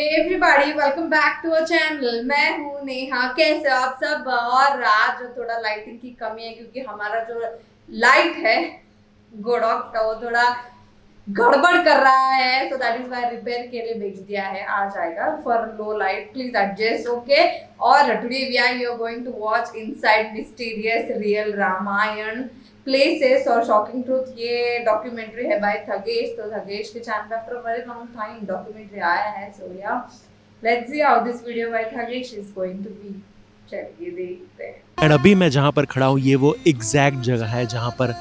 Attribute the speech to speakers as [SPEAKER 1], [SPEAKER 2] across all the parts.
[SPEAKER 1] Everybody welcome back to our channel. मैं हूँ नेहा। कैसे हो आप सब? और आज थोड़ा लाइटिंग की कमी है क्योंकि हमारा जो लाइट है गोडॉक का वो थोड़ा गड़बड़ कर रहा है, so that is why repair के लिए भेज दिया है। आ जाएगा for low light, please adjust, okay. और today we are going to watch inside mysterious real Ramayan places और शॉकिंग ट्रूथ। ये डॉक्यूमेंट्री है बाय थगेश। तो थगेश के चैनल पे after very long time documentary आया है। So yeah let's see how this video by Thagesh is going to be. चलिए देखते हैं।
[SPEAKER 2] और अभी मैं जहाँ पर खड़ा हूँ ये वो एग्जैक्ट जगह है जहाँ पर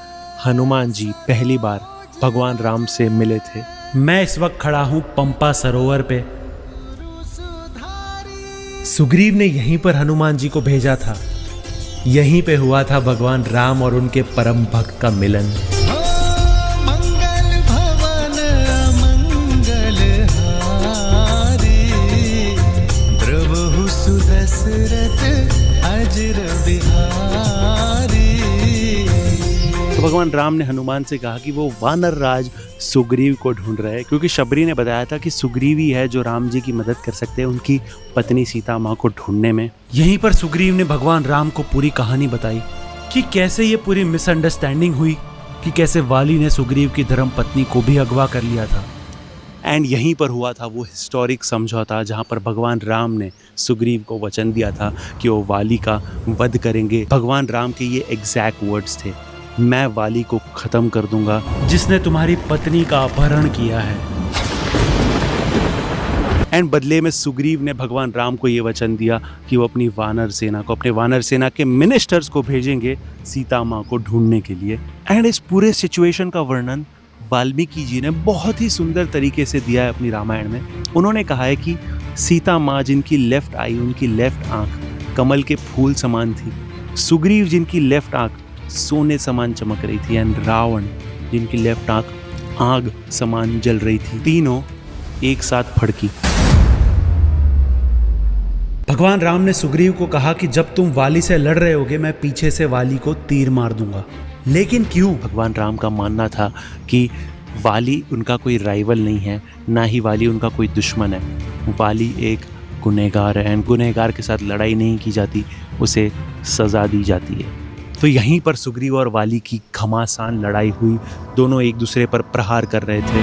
[SPEAKER 2] हनुमान जी पहली बार भगवान राम से मिले थे। मैं इस वक्त खड़ा हूँ पंपा सरोवर पे। सुग्रीव ने यहीं पर हनुमान जी को भेजा था। यहीं पे हुआ था भगवान राम और उनके परम भक्त का मिलन।
[SPEAKER 3] मंगल भवन मंगल हारी, प्रभु सुदशरथ अजर बिहारी।
[SPEAKER 2] तो भगवान राम ने हनुमान से कहा कि वो वानर राज सुग्रीव को ढूंढ रहे हैं, क्योंकि शबरी ने बताया था कि सुग्रीव ही है जो राम जी की मदद कर सकते हैं उनकी पत्नी सीता माँ को ढूंढने में। यहीं पर सुग्रीव ने भगवान राम को पूरी कहानी बताई कि कैसे ये पूरी मिसअंडरस्टैंडिंग हुई, कि कैसे वाली ने सुग्रीव की धर्म पत्नी को भी अगवा कर लिया था। एंड यहीं पर हुआ था वो हिस्टोरिक समझौता जहाँ पर भगवान राम ने सुग्रीव को वचन दिया था कि वो वाली का वध करेंगे। भगवान राम के ये एग्जैक्ट वर्ड्स थे, मैं वाली को खत्म कर दूंगा जिसने तुम्हारी पत्नी का अपहरण किया है। एंड बदले में सुग्रीव ने भगवान राम को ये वचन दिया कि वो अपनी वानर सेना को, अपने वानर सेना के मिनिस्टर्स को भेजेंगे सीता माँ को ढूंढने के लिए। एंड इस पूरे सिचुएशन का वर्णन वाल्मीकि जी ने बहुत ही सुंदर तरीके से दिया है अपनी रामायण में। उन्होंने कहा है कि सीता माँ जिनकी लेफ्ट आई, उनकी लेफ्ट आंख कमल के फूल समान थी, सुग्रीव जिनकी लेफ्ट आंख सोने समान चमक रही थी, एंड रावण जिनकी लेफ्ट आंख आग समान जल रही थी, तीनों एक साथ फड़की। भगवान राम ने सुग्रीव को कहा कि जब तुम वाली से लड़ रहे होगे मैं पीछे से वाली को तीर मार दूंगा। लेकिन क्यों? भगवान राम का मानना था कि वाली उनका कोई राइवल नहीं है, ना ही वाली उनका कोई दुश्मन है। वाली एक गुनहगार है, एंड गुनहगार के साथ लड़ाई नहीं की जाती, उसे सजा दी जाती है। तो यहीं पर सुग्रीव और वाली की घमासान लड़ाई हुई। दोनों एक दूसरे पर प्रहार कर रहे थे।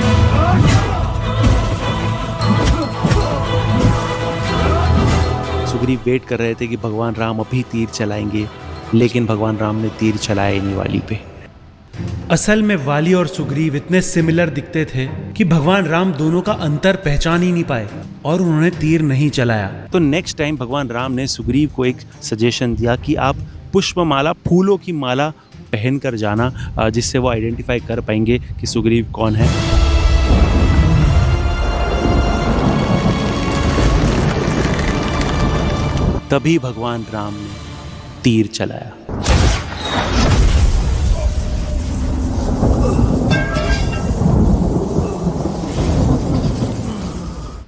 [SPEAKER 2] सुग्रीव वेट कर रहे थे कि भगवान राम अभी तीर चलाएंगे, लेकिन भगवान राम ने तीर चलाया ही नहीं वाली पे। असल में वाली और सुग्रीव इतने सिमिलर दिखते थे कि भगवान राम दोनों का अंतर पहचान ही नहीं पाए और उन्होंने तीर नहीं चलाया। तो नेक्स्ट टाइम भगवान राम ने सुग्रीव को एक सजेशन दिया कि आप पुष्पमाला, फूलों की माला पहन कर जाना, जिससे वो आइडेंटिफाई कर पाएंगे कि सुग्रीव कौन है। तभी भगवान राम ने तीर चलाया।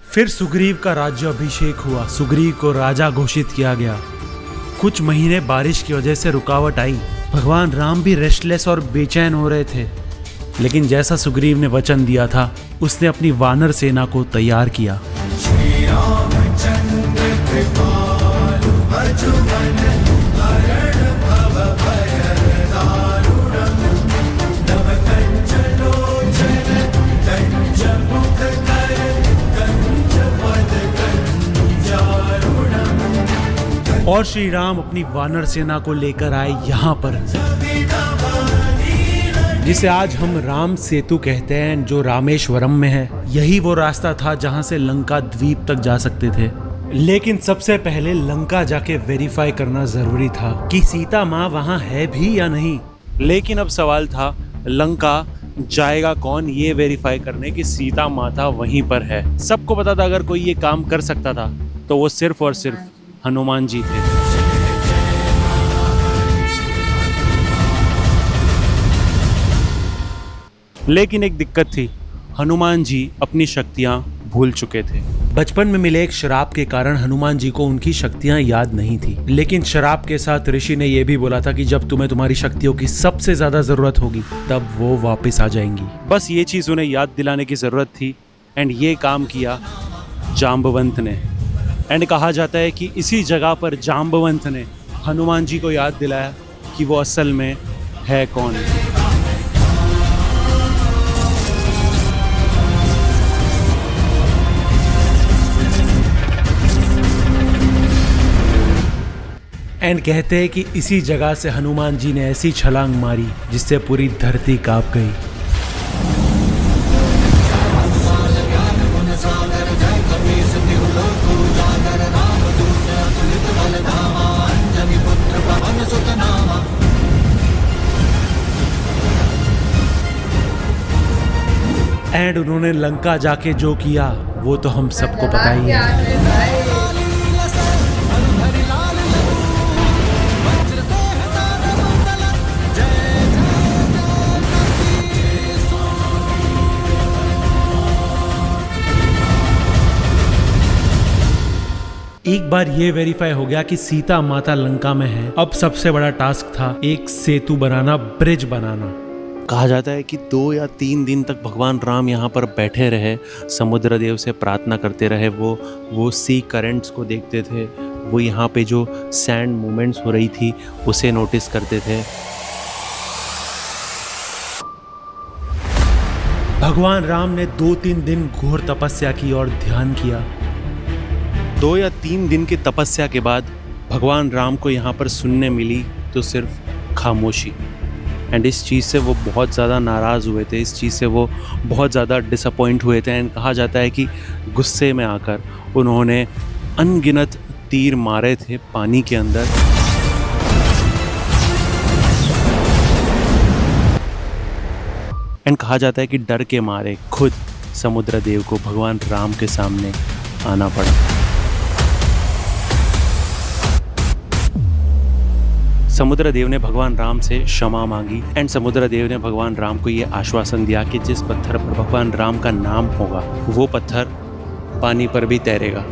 [SPEAKER 2] फिर सुग्रीव का राज्य अभिषेक हुआ। सुग्रीव को राजा घोषित किया गया। कुछ महीने बारिश की वजह से रुकावट आई। भगवान राम भी रेस्टलेस और बेचैन हो रहे थे, लेकिन जैसा सुग्रीव ने वचन दिया था उसने अपनी वानर सेना को तैयार किया। और श्री राम अपनी वानर सेना को लेकर आए यहाँ पर, जिसे आज हम राम सेतु कहते हैं, जो रामेश्वरम में है। यही वो रास्ता था जहाँ से लंका द्वीप तक जा सकते थे। लेकिन सबसे पहले लंका जाके वेरीफाई करना जरूरी था कि सीता माँ वहाँ है भी या नहीं। लेकिन अब सवाल था लंका जाएगा कौन ये वेरीफाई करने की सीता माता वहीं पर है। सबको पता था अगर कोई ये काम कर सकता था तो वो सिर्फ और सिर्फ हनुमान जी थे। लेकिन एक दिक्कत थी, हनुमान जी अपनी शक्तियां भूल चुके थे। बचपन में मिले एक श्राप के कारण हनुमान जी को उनकी शक्तियां याद नहीं थी। लेकिन श्राप के साथ ऋषि ने यह भी बोला था कि जब तुम्हें तुम्हारी शक्तियों की सबसे ज्यादा जरूरत होगी तब वो वापस आ जाएंगी। बस ये चीज उन्हें याद दिलाने की जरूरत थी, एंड ये काम किया जाम्बवंत ने। एंड कहा जाता है कि इसी जगह पर जाम्बवंत ने हनुमान जी को याद दिलाया कि वो असल में है कौन। एंड कहते हैं कि इसी जगह से हनुमान जी ने ऐसी छलांग मारी जिससे पूरी धरती कांप गई। एंड उन्होंने लंका जाके जो किया वो तो हम सबको पता ही है। एक बार ये वेरीफाई हो गया कि सीता माता लंका में है, अब सबसे बड़ा टास्क था एक सेतु बनाना, ब्रिज बनाना। कहा जाता है कि 2 या 3 दिन तक भगवान राम यहाँ पर बैठे रहे, समुद्र देव से प्रार्थना करते रहे। वो सी करंट्स को देखते थे, वो यहाँ पे जो सैंड मूवमेंट्स हो रही थी उसे नोटिस करते थे। भगवान राम ने 2-3 दिन घोर तपस्या की और ध्यान किया। 2 या 3 दिन की तपस्या के बाद भगवान राम को यहाँ पर सुनने मिली तो सिर्फ खामोशी। एंड इस चीज़ से वो बहुत ज़्यादा नाराज़ हुए थे, इस चीज़ से वो बहुत ज़्यादा डिसअपॉइंट हुए थे। एंड कहा जाता है कि गुस्से में आकर उन्होंने अनगिनत तीर मारे थे पानी के अंदर। एंड कहा जाता है कि डर के मारे खुद समुद्र देव को भगवान राम के सामने आना पड़ा। समुद्र देव ने भगवान राम से क्षमा मांगी एंड समुद्र देव ने भगवान राम को ये आश्वासन दिया कि जिस पत्थर पर भगवान राम का नाम होगा वो पत्थर पानी पर भी तैरेगा।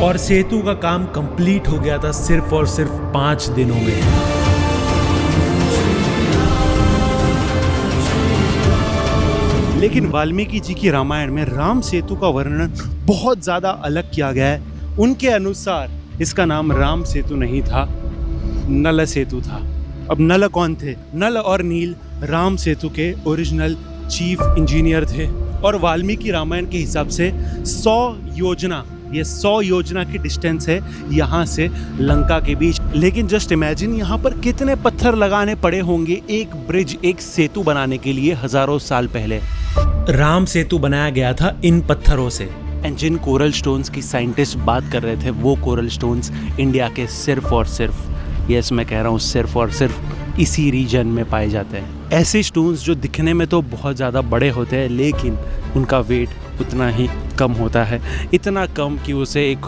[SPEAKER 2] और सेतु का काम कंप्लीट हो गया था सिर्फ और सिर्फ 5 दिनों में। लेकिन वाल्मीकि जी की रामायण में राम सेतु का वर्णन बहुत ज्यादा अलग किया गया है। उनके अनुसार इसका नाम राम सेतु नहीं था, नल सेतु था। अब नल कौन थे? नल और नील राम सेतु के ओरिजिनल चीफ इंजीनियर थे और वाल्मीकि रामायण के हिसाब से 100 योजना की डिस्टेंस है यहाँ से लंका के बीच। लेकिन जस्ट इमेजिन यहाँ पर कितने पत्थर लगाने पड़े होंगे एक ब्रिज, एक सेतु बनाने के लिए हजारों साल पहले। राम सेतु बनाया गया था इन पत्थरों से। एंड जिन कोरल स्टोन्स की साइंटिस्ट बात कर रहे थे वो कोरल स्टोन्स इंडिया के सिर्फ और सिर्फ, यस मैं कह रहा हूँ सिर्फ और सिर्फ इसी रीजन में पाए जाते हैं। ऐसे स्टोन्स जो दिखने में तो बहुत ज़्यादा बड़े होते हैं लेकिन उनका वेट उतना ही कम होता है, इतना कम कि उसे एक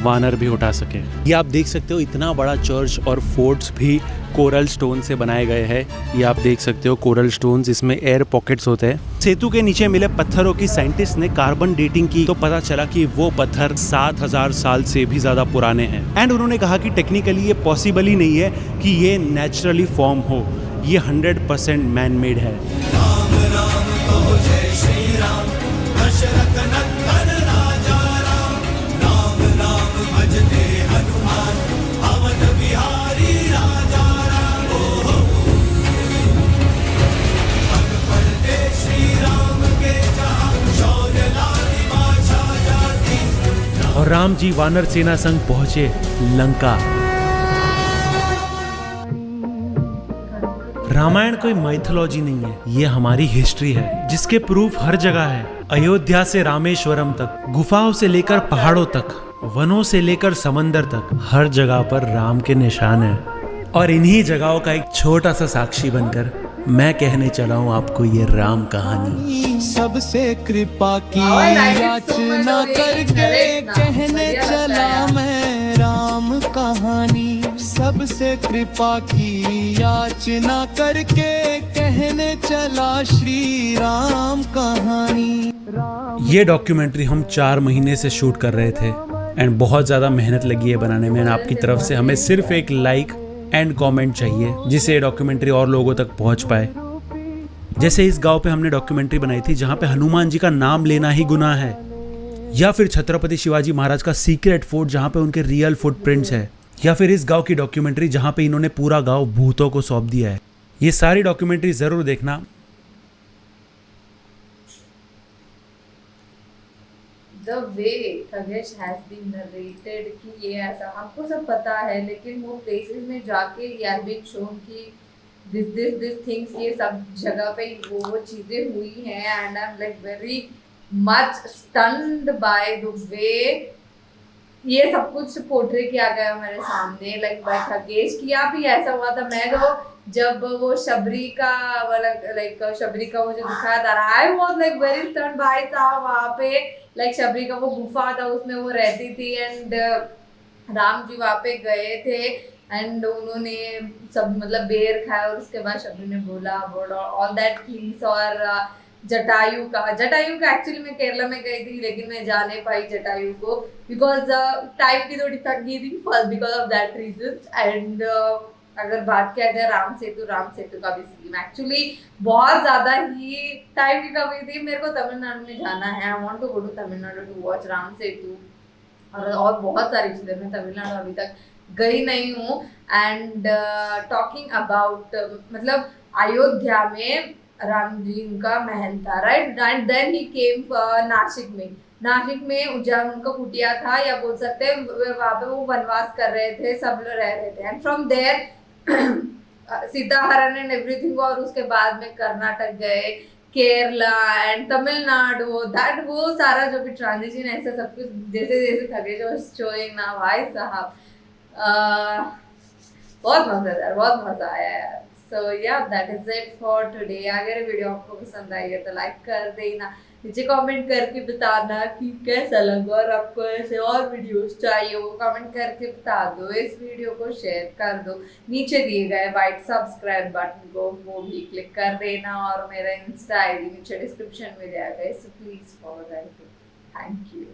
[SPEAKER 2] वानर भी उठा सके। ये आप देख सकते हो इतना बड़ा चर्च और फोर्ट्स भी कोरल स्टोन से बनाए गए हैं। ये आप देख सकते हो कोरल स्टोन्स, इसमें एयर पॉकेट्स होते हैं। सेतु के नीचे मिले पत्थरों की साइंटिस्ट ने कार्बन डेटिंग की तो पता चला कि वो पत्थर 7000 साल से भी ज़्यादा पुराने हैं। एंड उन्होंने कहा कि टेक्निकली ये पॉसिबल ही नहीं है कि ये नेचुरली फॉर्म हो, ये 100% मैन मेड है। राम राम तो जय श्री राम, दशरथ नंदन राजा राम, राम राम भजते हनुमान, अवध बिहारी राजा राम। पग पड़ते श्री राम के जहां, शौर्य लालिमा छा जाती। और राम जी वानर सेना संग पहुंचे लंका। रामायण कोई माइथोलॉजी नहीं है, ये हमारी हिस्ट्री है जिसके प्रूफ हर जगह है। अयोध्या से रामेश्वरम तक, गुफाओं से लेकर पहाड़ों तक, वनों से लेकर समंदर तक, हर जगह पर राम के निशान हैं। और इन्हीं जगहों का एक छोटा सा साक्षी बनकर मैं कहने चला हूँ आपको ये राम कहानी।
[SPEAKER 3] सबसे कृपा की याचना करके कहने चला मैं राम कहानी। सबसे कृपा की याचना करके कहने चला श्री राम कहानी।
[SPEAKER 2] ये डॉक्यूमेंट्री हम 4 महीने से शूट कर रहे थे एंड बहुत ज़्यादा मेहनत लगी है बनाने में। आपकी तरफ से हमें सिर्फ एक लाइक एंड कमेंट चाहिए जिससे ये डॉक्यूमेंट्री और लोगों तक पहुंच पाए। जैसे इस गांव पे हमने डॉक्यूमेंट्री बनाई थी जहां पे हनुमान जी का नाम लेना ही गुनाह है, या फिर छत्रपति शिवाजी महाराज का सीक्रेट फोर्ट जहां पे उनके रियल फुटप्रिंट्स है, या फिर इस गांव की डॉक्यूमेंट्री जहां पे इन्होंने पूरा गांव भूतों को सौंप दिया है। ये सारी डॉक्यूमेंट्री ज़रूर देखना।
[SPEAKER 1] The way Khagesh has been narrated कि ये ऐसा हमको सब पता है, लेकिन वो प्लेसेस में जाके ये has been shown कि this things ये सब जगह पे वो चीजें हुई हैं and I'm like very much stunned by the way ये सब कुछ पोर्ट्रे किया गया हमारे सामने। लाइक बाय खगेश किया भी ऐसा हुआ था। मैं तो जब वो शबरी का लाइक शबरी का वो जो दिखाया था, I was like very stunned by था वहाँ पे। लाइक शबरी का वो गुफा था उसमें वो रहती थी एंड राम जी वहाँ पे गए थे एंड उन्होंने सब मतलब बेर खाया और उसके बाद शबरी ने बोला ऑल दैट थिंग्स। और जटायु का एक्चुअली मैं केरला में गई थी लेकिन मैं जा नहीं पाई जटायु को बिकॉज टाइम की थोड़ी थक गई थी first because of that reason. And अगर बात किया जाए राम सेतु का भी सीन एक्चुअली बहुत ज्यादा ही टाइम की कमी थी। मेरे को तमिलनाडु में जाना है, I want to go to Tamil Nadu to watch Ram Setu और बहुत सारी चीजें। मैं तमिलनाडु अभी तक गई नहीं हूँ। एंड टॉकिंग अबाउट मतलब अयोध्या में राम जी का महल था, राइट। एंड देन ही केम नासिक में जब उनका कुटिया था या बोल सकते हैं वहाँ पे वो वनवास कर रहे थे, सब लोग रह रहे थे। एंड फ्रॉम देयर सीताहरण एंड एवरीथिंग, और उसके बाद में कर्नाटक गए, केरला एंड तमिलनाडु, दैट वो सारा जो भी ट्रांजिशन ऐसा सब कुछ जैसे जैसे खगेश वाज शोइंग ना भाई साहब, बहुत मजा आया यार। सो या that is it for today. अगर वीडियो आपको पसंद आई है तो लाइक कर देना, नीचे कमेंट करके बताना कि कैसा लगा और आपको ऐसे और वीडियोस चाहिए वो कमेंट करके बता दो। इस वीडियो को शेयर कर दो, नीचे दिए गए वाइट सब्सक्राइब बटन को वो भी क्लिक कर देना और मेरा इंस्टा आईडी नीचे डिस्क्रिप्शन में दिया गया है, so please follow that. Thank you.